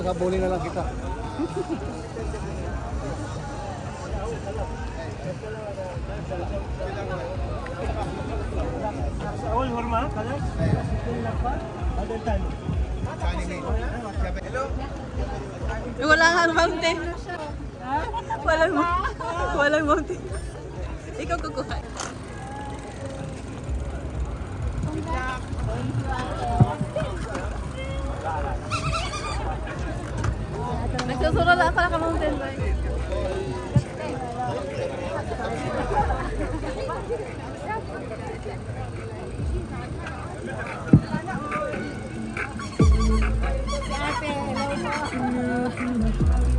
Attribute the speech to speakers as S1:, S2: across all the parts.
S1: Pagkabuli na lang kita.
S2: All horma, kala? Other time.
S3: Wala nga mountain. Walang mountain. Ikaw kukuha. Nagsusuro lang pala ka mountain bike.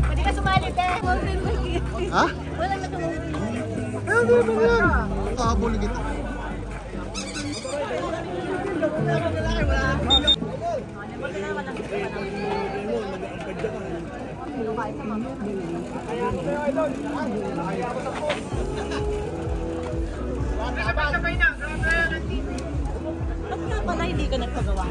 S4: Pwede ka sumali, te.
S3: Mountain bike.
S1: Ha?
S3: Walang nag-mountain bike.
S1: Ano ba yan? Kakabuli kita.
S3: Ba't nga pala hindi ka nagpagawa?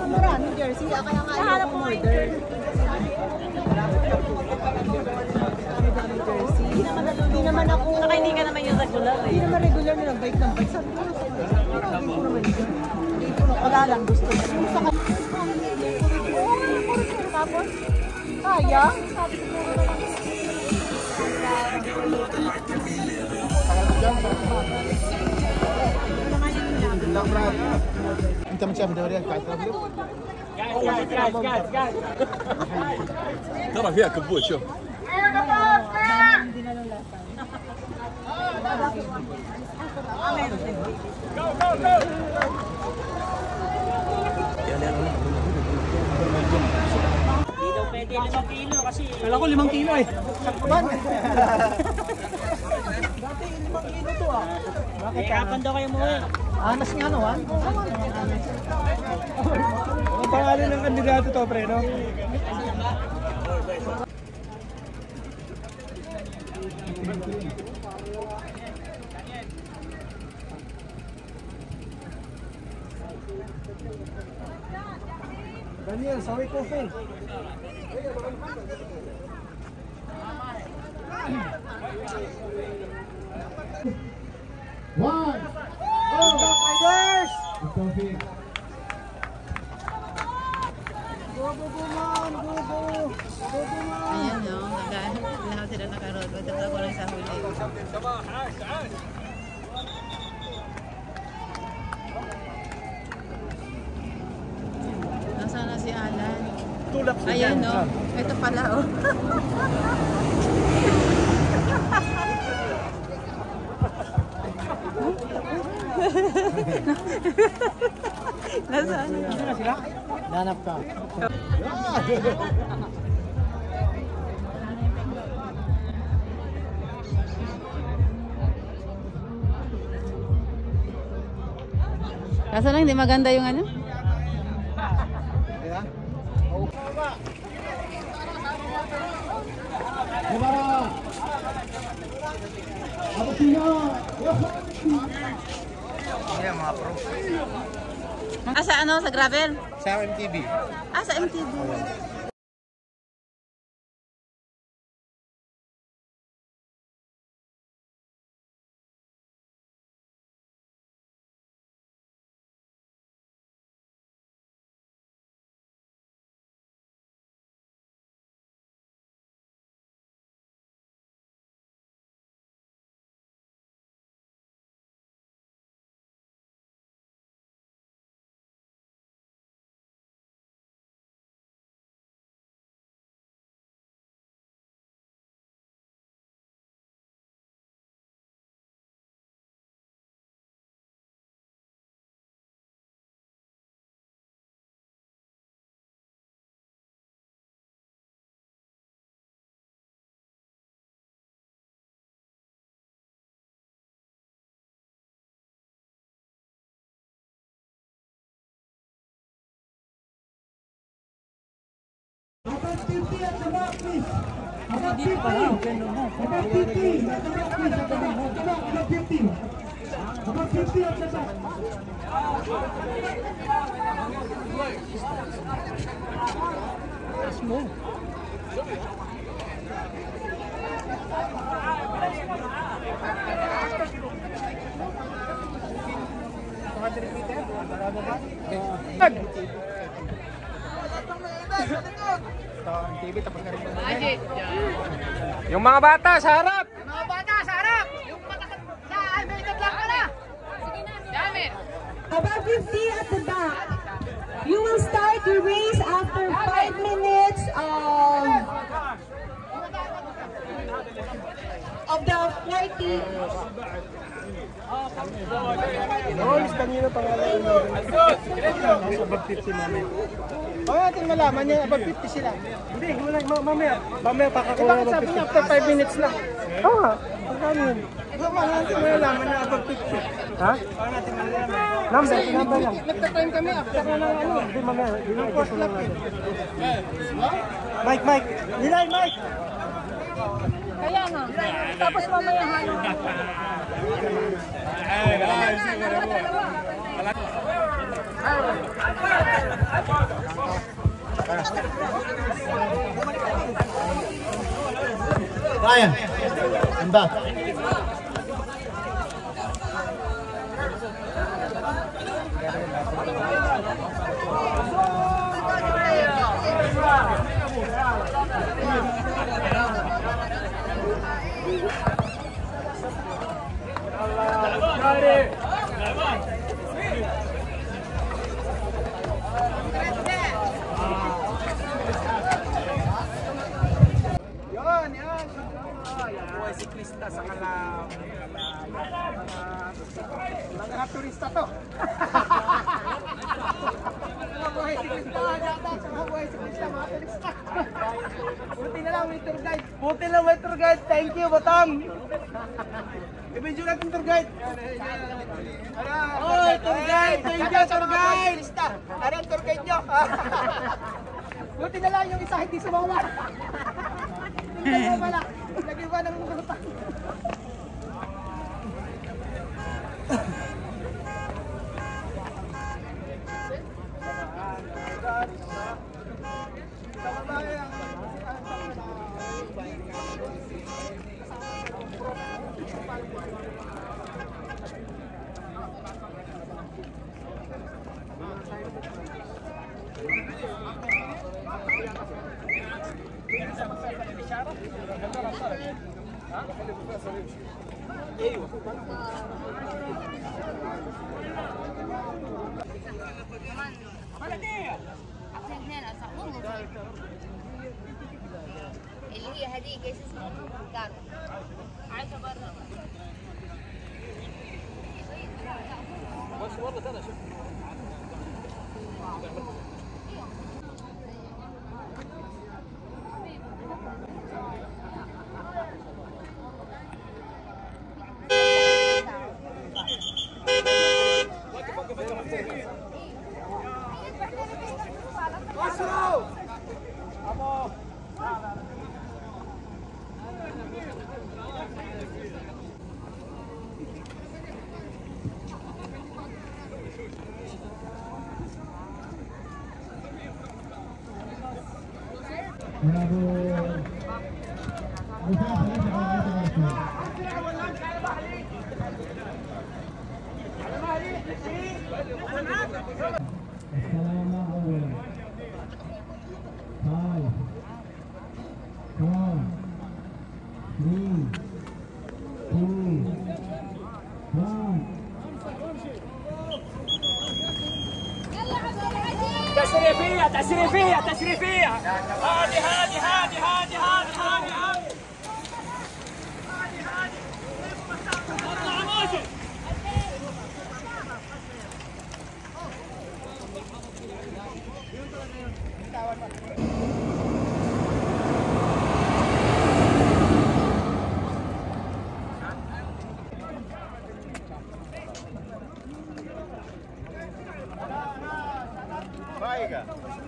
S4: Maraming jersey, kaya nga ayaw ko order. Hindi naman ako...
S3: Saka hindi ka naman yung regular eh.
S4: Hindi naman regular na bike ng bike. Sabi ko naman yun. Wala lang, gusto ko. Tapos, kaya? Sabi ko naman.
S1: انت متشاف دوريات بعد
S2: ترى فيها كبوت شوف.
S5: Pwede 5 kilo kasi...
S2: Kala ko 5 kilo eh.
S4: Dati 5 kilo to ah.
S5: Eh, kapan daw kayo muwi?
S4: Anas nga naman.
S2: Ang pangalan ng kandidato to, pre, no? Daniel, sorry coffee.
S1: One!
S4: Riders!
S1: Coffee.
S4: Go, go, go, man! Go, go! Go, go, man!
S3: Ayan no, lahat sila nakaroon. Ito ko lang sa huli. Nasaan na si Alan?
S2: Tulak sa
S3: Ayan no, ito pala oh. Nasaan na?
S2: Nasaan na sila?
S1: Nanap ka.
S3: Kaso lang, hindi maganda yung ano?
S1: Ayan. Kumara! Ako sino? Ayan mga pro.
S3: Ah, sa ano? Sa gravel?
S1: Sa MTV.
S3: Ah, sa MTV.
S4: Dapat 50 at the back, please.
S2: Dito pa lang, gano'n mo.
S6: About 50. About 50. About 50 at the back.
S2: Small.
S1: Yung mga bata sa harap.
S7: About 50 at the back. You will start your race after 5 minutes of the 40.
S2: Alis kanina pangalan mo. Sa above 50 mamaya. Baka natin malaman yan, above 50 sila. Hindi, mamaya. Mamaya pakakuha ng 50. Sabi niya after 5 minutes lang. Oo nga. Pagkano yun? Baka natin malalaman na above 50. Ha? Baka natin malalaman. Number lang. Nagta-time kami after na ng ano. Hindi, mamaya. Yung first lap eh. Mike. Nilay, Mike!
S7: Kaya nga. Tapos mamaya hanong.
S6: Ryan, I'm back.
S2: Buhay siklista sa kalam. Mga turista to. Mga buhay siklista. Buhay siklista, mga turista. Buti na lang may tour guide. Buti lang may tour guide. Thank you, Batam. I-video natin tour guide. Oh, tour guide. Thank you, tour guide. Ano ang tour guide nyo? Buti na lang yung isa hindi sumama. Hindi mo pala. Nag-iba ng mga lupa.
S8: اللي هي هذيك ايش اسمها؟ كارو عايشه برا بس والله ترى شوف تسريفية هادي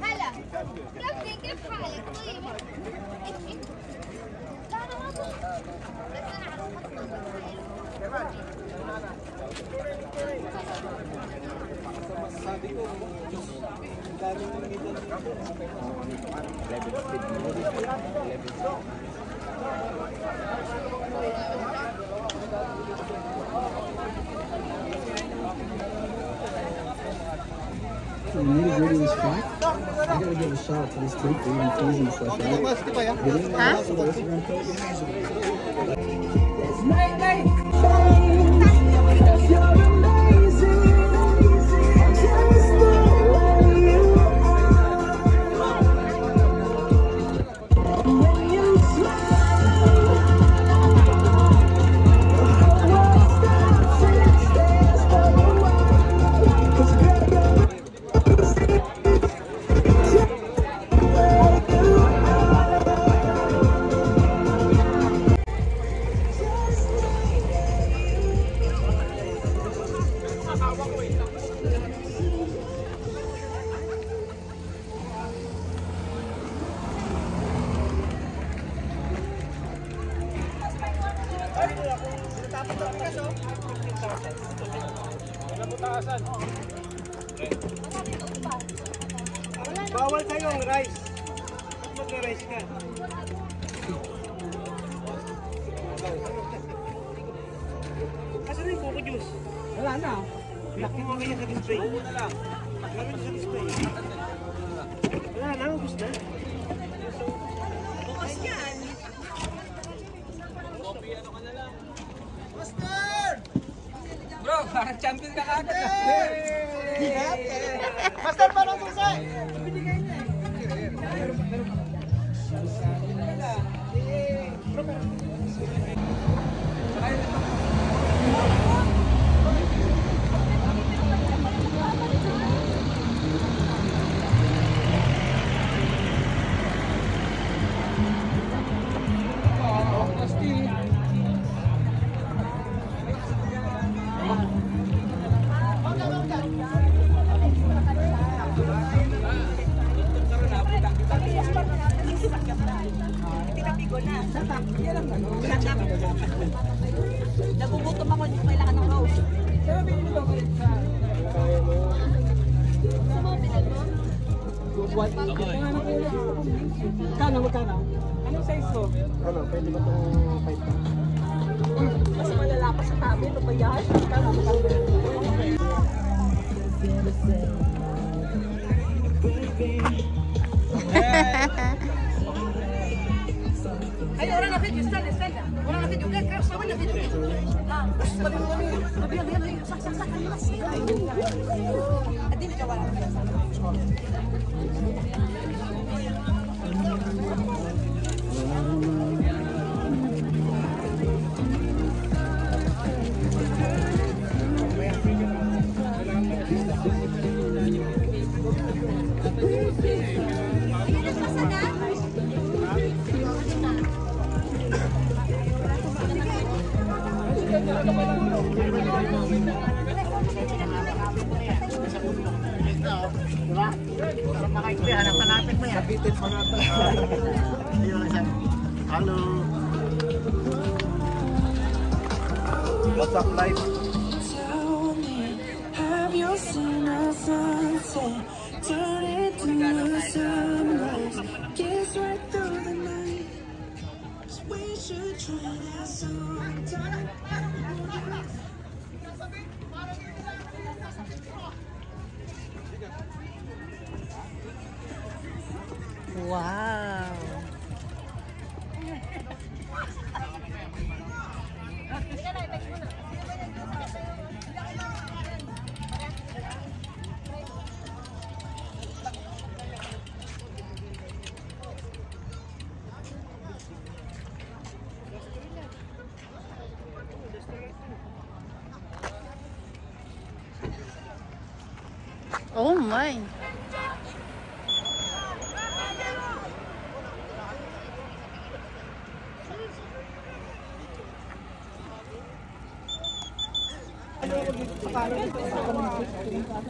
S8: هلا رفقي كيف حالك طيب
S9: The nitty-gritty of this track, I gotta give a shout out to this tape for even teasing and stuff, right? Getting the Instagram
S2: Bawal kayong rice. Mag-rice ka. Asan yung coco juice? Wala na. Laki mo kaya sa display. Wala lang. Laki sa display. Wala na, ubus na. Ubus yan.
S1: Bro, parang champion ka agad.
S2: Master, parang susay. Binigay niya
S4: Nagugutom ako, hindi ko kailangan ng rose.
S2: Magkano? Anong size ko? Ano, pwede ba itong 5
S4: Mas malala pa sa tabi, ito ba yan?
S8: Ay, orang na video, stand. Orang na video, kaya sama na video. Ah, sabi mo kami, sak, ano na siya? Adi na wala.
S2: Hello. What's up, life?
S10: Tell me, have you seen a sunset? Turn it to a sunrise. Kiss right through the night. We should try that sometime.
S4: Wow! Oh my!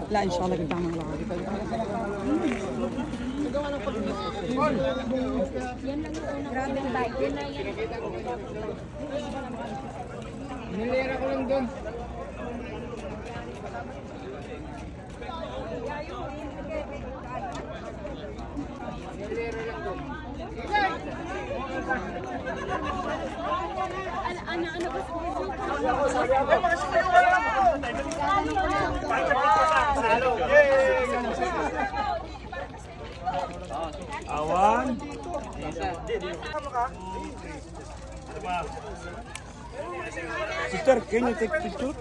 S4: Lunch ako nagtama lang.
S7: Grabe ang bike. Yun lang yan.
S1: Nilera ko lang doon. Nilera lang doon.
S7: Ano ba?
S2: Awan. Sister, can you take picture?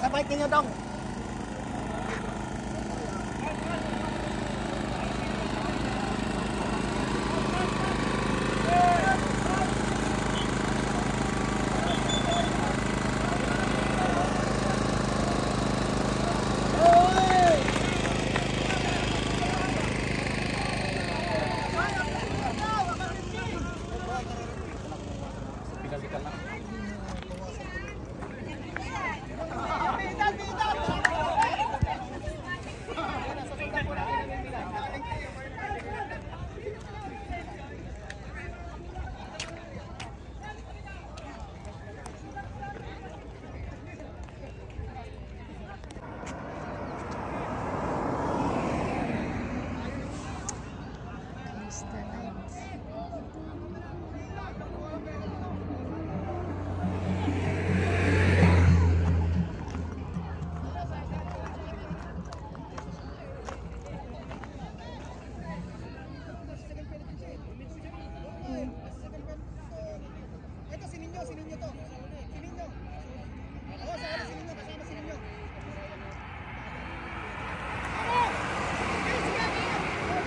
S5: Sa bike ninyo dong.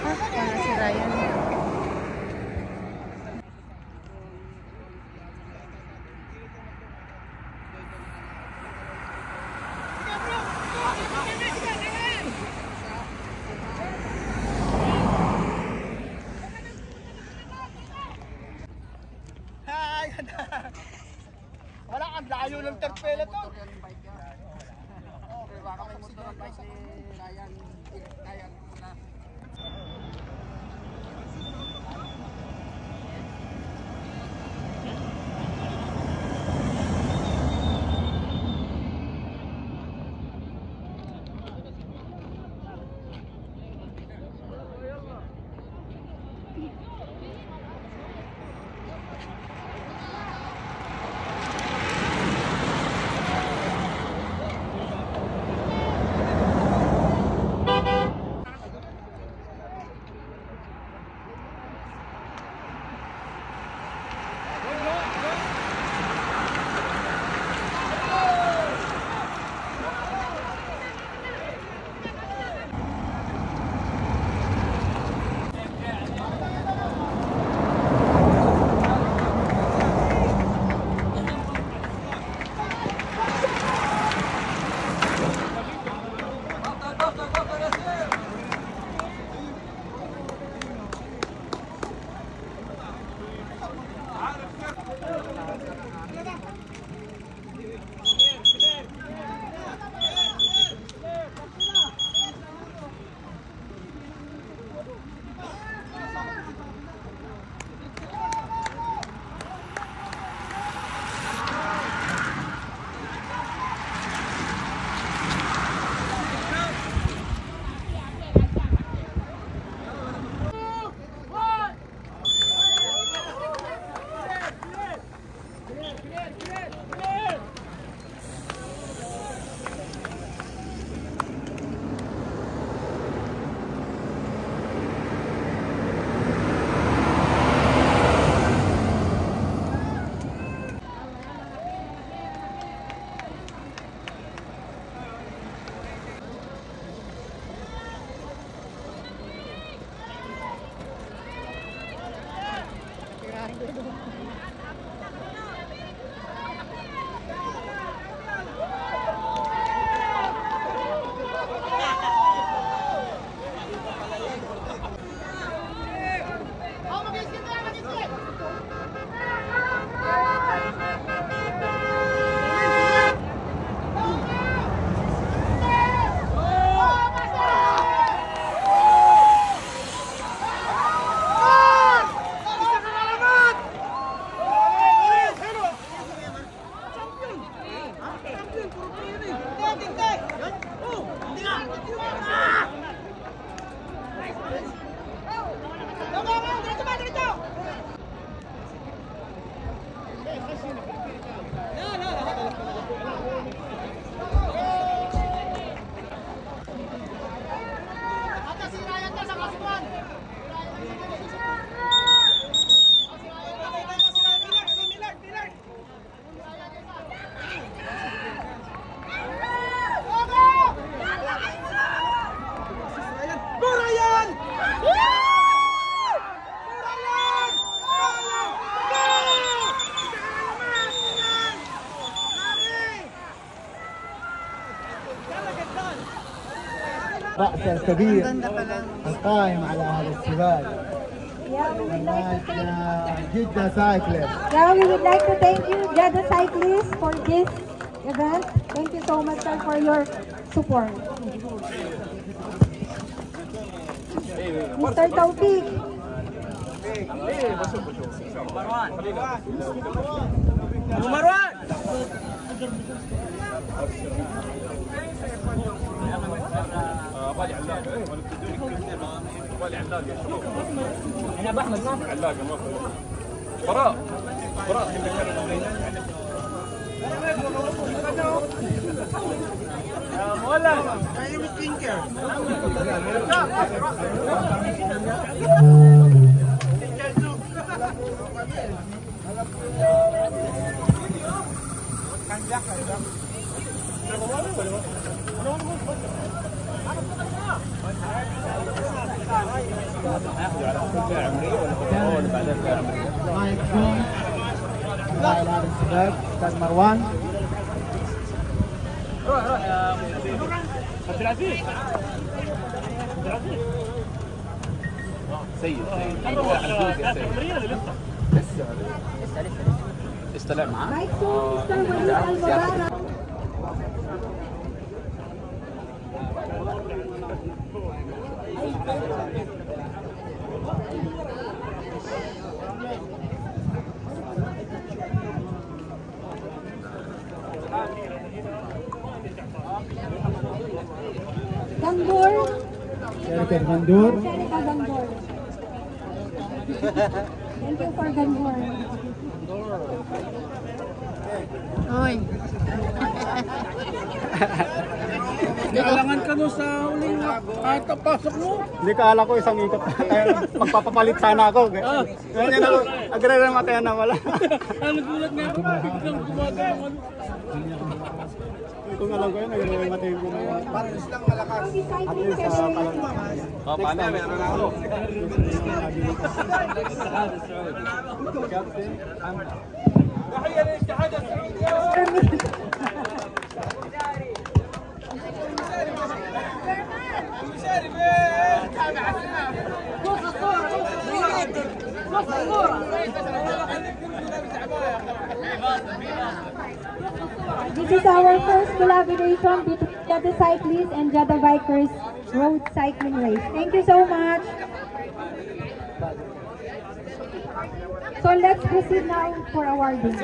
S4: Wala si Ryan.
S5: Hi! Wala kang layo ng terpela to. Baka may motor ang bike ni Ryan. Ryan na.
S6: رأس الكبير القائم على هذا السباق جدة سايكليست.
S7: Now we would like to thank you, Jeddah Cyclists, for this event. Thank you so much, sir, for your support. Mr. Taufik.
S2: Marwan! انا باحمد ما في علاقه ما في براء يا مولى اي مسكينكر
S6: مايك زون قائد هذا السباق استاذ مروان.
S2: روح يا عبد العزيز
S1: سيد لسه لا معاه
S7: Mike Soon, Mr. Walid Al-Mubarak. Gandur.
S6: شركة غندور.
S7: Sherika Gandur. Thank you for Gandur.
S3: Oy.
S2: Kailangan ka no sa uling pasok mo.
S6: Hindi ka ala ko isang ikot. Magpapapalit sana ako. Ganyan ako. Agre-rematayan na wala.
S2: Nagulat nga ako. Biglang gumagawa.
S6: Kung alam ko yun, agre-rematayan ko na yun.
S5: Pares lang malakas.
S6: At least
S1: paano meron na ako
S6: Captain Hamza.
S2: تحية للاتحاد السعودي.
S7: This is our first collaboration between Jeddah Cyclists and Jeddah Bikers road cycling race. Thank you so much. So let's proceed now for awarding.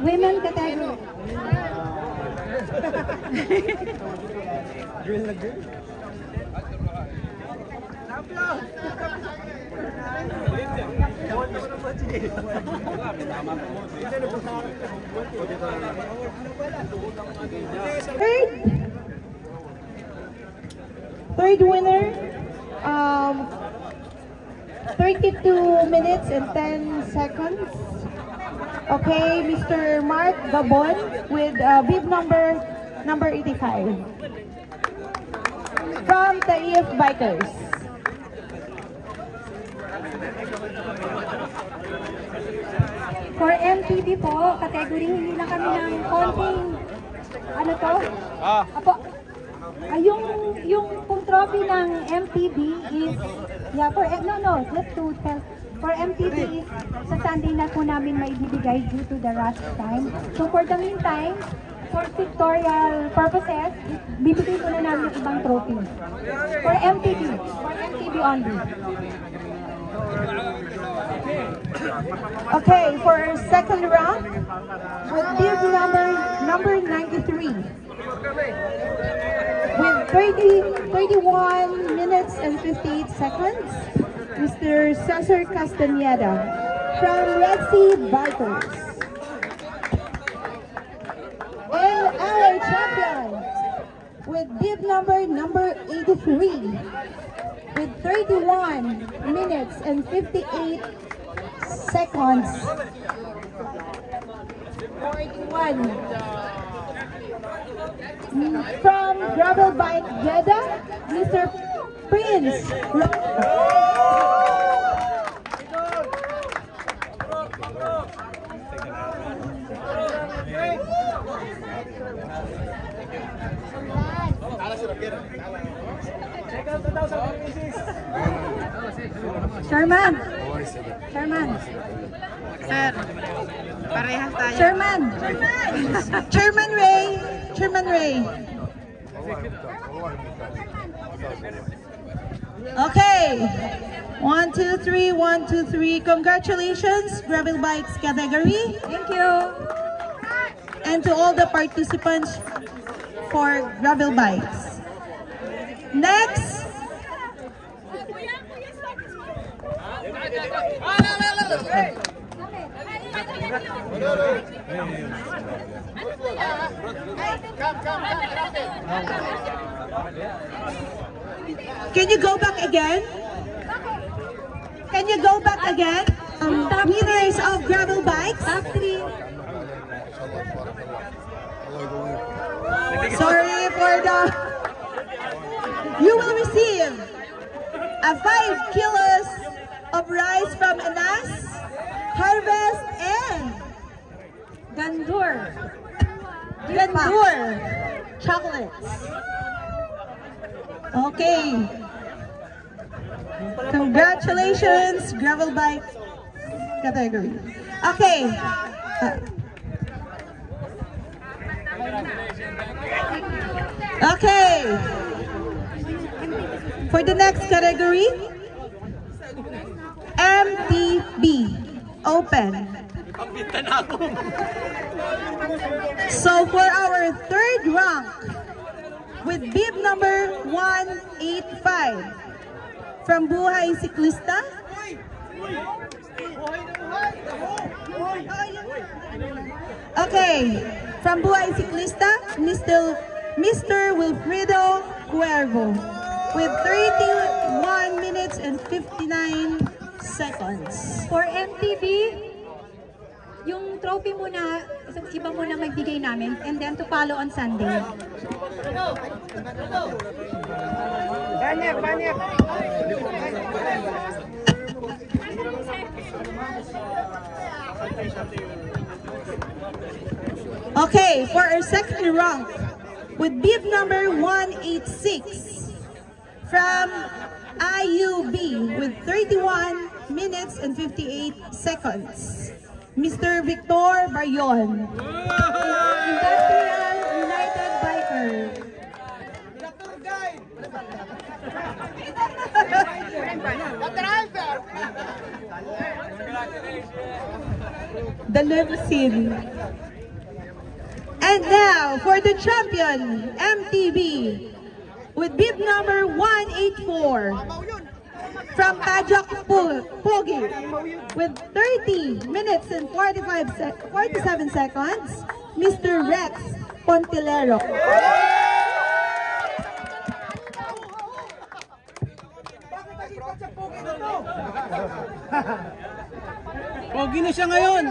S7: Women category. Third winner, 32 minutes and 10 seconds. Okay, Mr. Mark Gabon with bib number 85 from the EF Bikers. For MTB po, category, hindi na kami ng konting, ano to? Apo, yung pong trophy ng MTB is, yeah, let's do tell. For MTB, sa Sunday na po namin may bibigay due to the rush time. So for the meantime, for pictorial purposes, bibigay ko na namin yung ibang trophy. For MTB only. Okay, for second round, with bib number 93. With 31 minutes and 58 seconds, Mr. Cesar Castaneda from Red Sea Bikers. And our champion with bib number 83 with 31 minutes and 58 seconds. 41. From Gravel Bike Jeddah, Mr. Prince. Sherman.
S3: Sir, parehas tayo.
S7: Chairman Ray. Okay. 1, 2, 3, 1, 2, 3. Congratulations, Gravel Bikes category. Thank you. And to all the participants for Gravel Bikes. Next. Can you go back again? Winners of Gravel Bikes. Top 3. Sorry for the... You will receive a 5 kilos of rice from Anas, Harvest, and Gandour chocolates. Okay. Congratulations, Gravel Bike category. Okay. Okay. For the next category, MTB Open. So for our third rank, with bib number 185 from Buhay Siklista. Okay, from Buhay Siklista, Mr. Wilfredo Cuervo with 31 minutes and 59 seconds.
S11: For MTB, yung trophy muna, iba muna magbigay namin, and then to follow on Sunday.
S2: Banyak.
S7: Okay, for our second rank, with bib number 186 from IUB with 31 minutes and 58 seconds, Mr. Victor Bayon, Industrial United Biker.
S4: The limousine. And now for the champion, MTB, with bib number 184 from Pajak Pogi, with 30 minutes and 47 seconds, Mr. Rex Pontilero.
S2: Pogi na siya ngayon.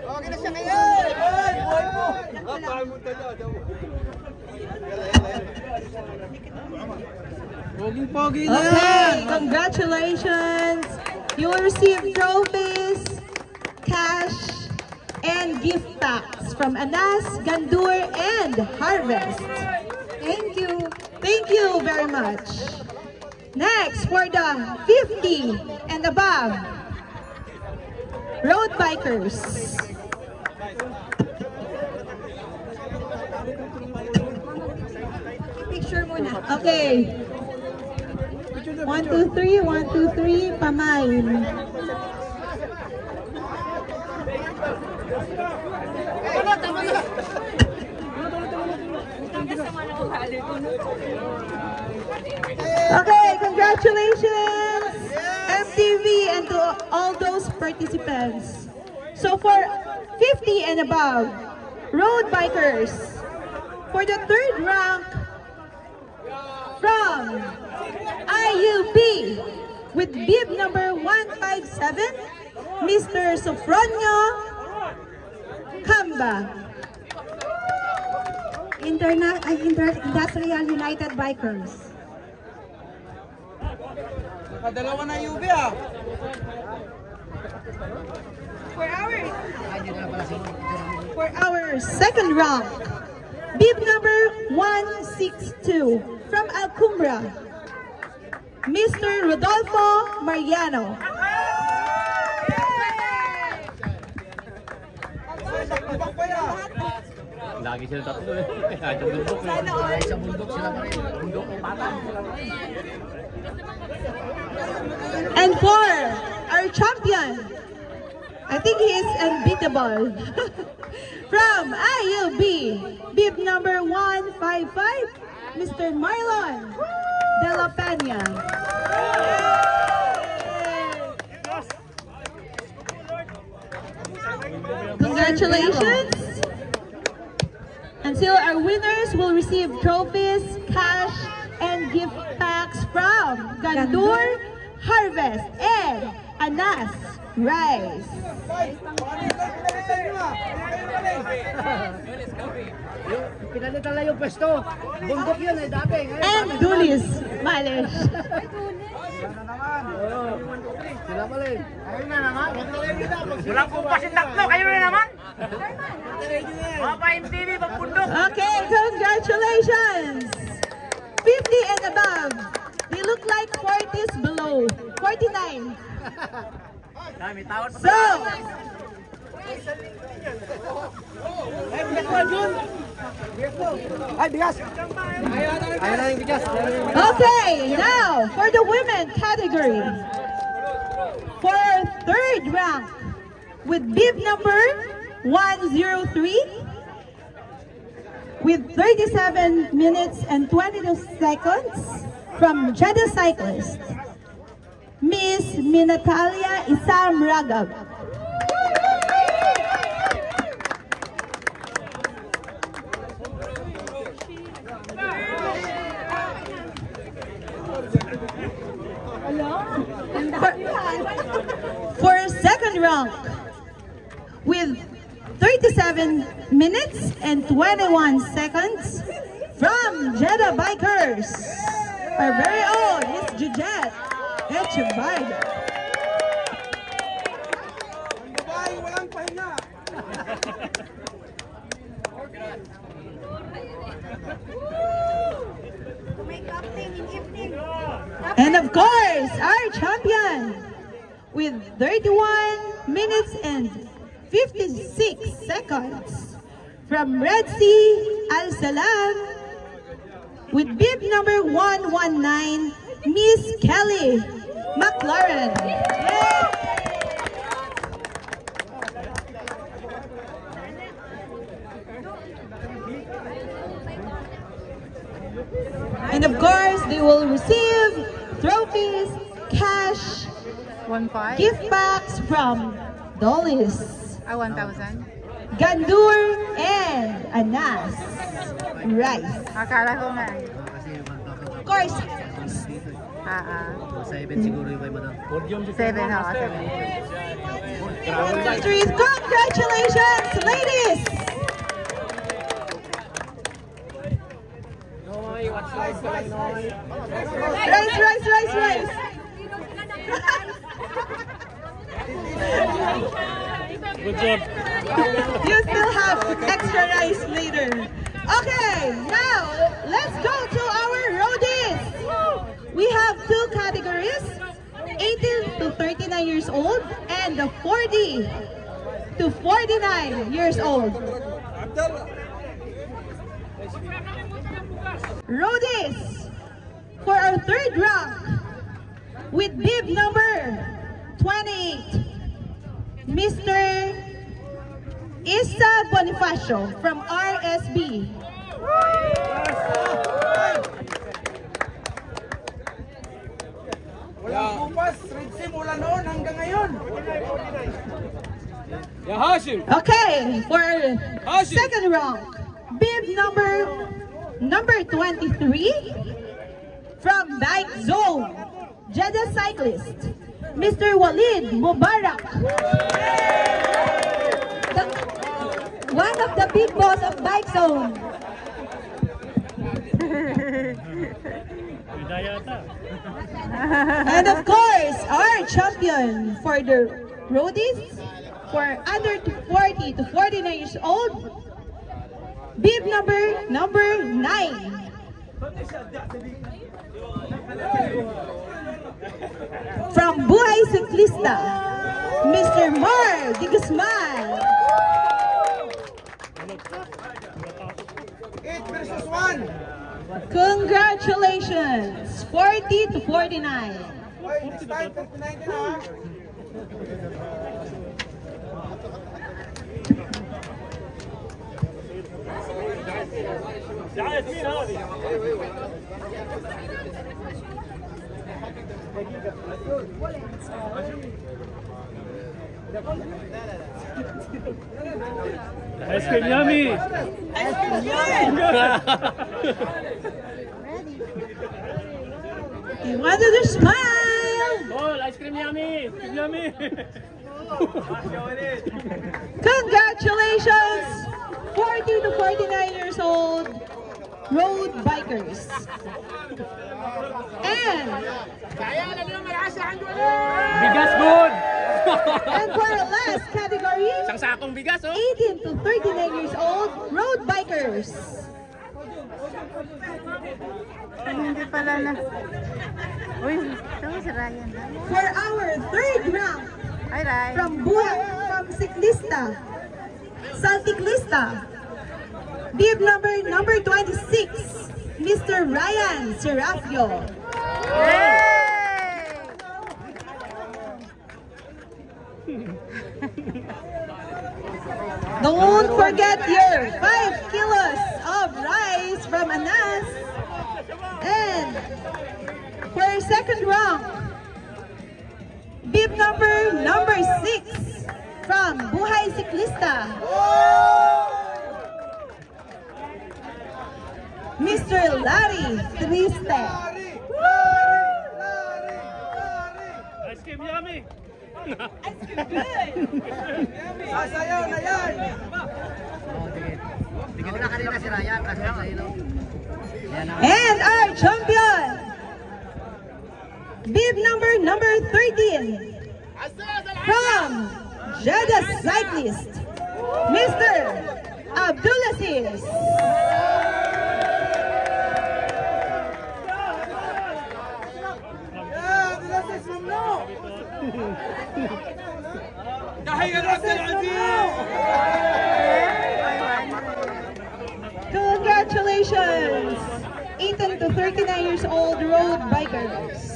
S5: Pogi na siya ngayon.
S2: Pogi na.
S4: Okay, congratulations. You will receive trophies, cash, and gift packs from Anas, Gandur, and Harvest. Thank you. Thank you very much. Next, for the 50 and above road bikers. Picture muna. Okay. 1, 2, 3, 1, 2, 3, pamain. Okay, congratulations, MTV, and to all those participants. So for 50 and above road bikers, for the third rank from IUP with bib number 157, Mr. Sofronio Camba. Industrial United Bikers.
S2: Dalawa na UB ah.
S4: For our second round, bib number 162 from Alcumbra, Mr. Rodolfo Mariano.
S1: Lagi sila tatlo eh. Kahit sa bundok eh. Kahit sa bundok sila pa rin. Bundok o patang.
S4: And for our champion, I think he is unbeatable. From IUB, bib number 155, Mr. Marlon De La Peña. Congratulations. Until our winners will receive trophies, cash, and gift packs from Gandur, Harvest, and Anas Rice.
S5: Pinalitan lang yung pwesto. Bundok yun eh, dati.
S4: And Dulis Malish.
S5: Sila pala eh. Kayo na naman.
S2: Walang kumpas yung tatlo. Kayo na naman. Mga pa-MTV, pag-bundok.
S4: Okay, congratulations. 50 and above. They look like 40s below. 49. So,
S5: Ay, bigas! Ayaw na yung bigas.
S4: okay, now for the women category. For third rank with bib number 103 with 37 minutes and 22 seconds from Jeddah Cyclist, Miss Minatalia Isam Ragab. For second rank with 37 minutes and 21 seconds from Jeddah Bikers, our very own Miss Jujet Echevarria.
S5: Walang pahinga.
S4: And of course, our champion with 31 minutes and 56 seconds from Red Sea Al Salam, with bib number 119, Miss Kelly McLaren. And of course, they will receive trophies, cash,
S3: 1,500.
S4: gift packs from Dolly's,
S3: 1,000.
S4: Gandur, and Anas Rice.
S3: Akala ko nga.
S4: Of course,
S1: 7 siguro yung kay Madam.
S3: 7 ako, 7.
S4: victories. Congratulations, ladies! Rice.
S1: Good job.
S4: You still have extra rice later. Okay, now let's go to our roadies. We have two categories, 18 to 39 years old and the 40 to 49 years old. Roadies, for our third round, with bib number 28, Mr. Isa Bonifacio from RSB.
S2: Walang bupas, Red simula noon hanggang ngayon.
S4: Okay, for second round, bib number 23 from Bike Zone, Jeddah Cyclist, Mr. Walid Mubarak. One of the big boss of Bike Zone. And of course, our champion for the roadies, for under 40 to 49 years old, bib number 9. From Buhay Ciclista, Mr. Mar Di Guzman.
S2: 8 versus 1.
S4: Congratulations, 40 to 49.
S2: Wait, next time, 59 din ha.
S1: Ice cream yummy!
S4: Ice cream yummy! You want to smile!
S1: Oh, ice cream yummy! Yummy!
S4: Congratulations! 40 to 49 years old road bikers. And
S1: Bigas good!
S4: and for our last category,
S1: Isang sakong bigas, oh!
S4: 18 to 39 years old road bikers.
S3: Hindi pala na. Uy, ito si Ryan.
S4: For our third round,
S3: Hi, Ryan.
S4: from Ciclista, Salticlista, bib number 26, Mr. Ryan Serafio. Don't forget your 5 kilos of rice from Anas. And for second round, bib number 6 from Buhay Ciclista, Mr. Larry Triste.
S1: Ice cream yummy!
S4: Ice cream good!
S2: Sasayaw na yan!
S1: Tingnan na kanina si Ryan kasi sa ilo.
S4: And our champion, bib number 13 from Jeddah Cyclist, Mr. Abdulaziz. Congratulations, 8 39 years old road bikers.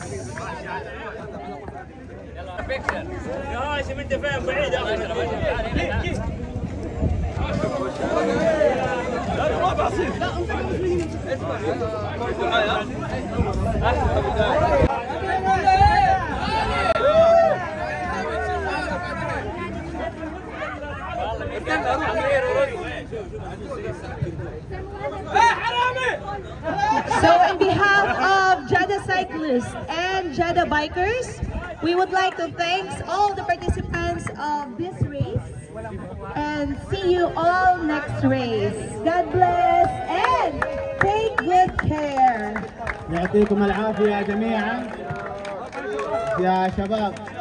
S4: So on behalf of Jeddah Cyclists and Jeddah Bikers, we would like to thank all the participants of this race and see you all next race. God bless and take good care.
S2: يعطيكم العافية جميعا يا شباب.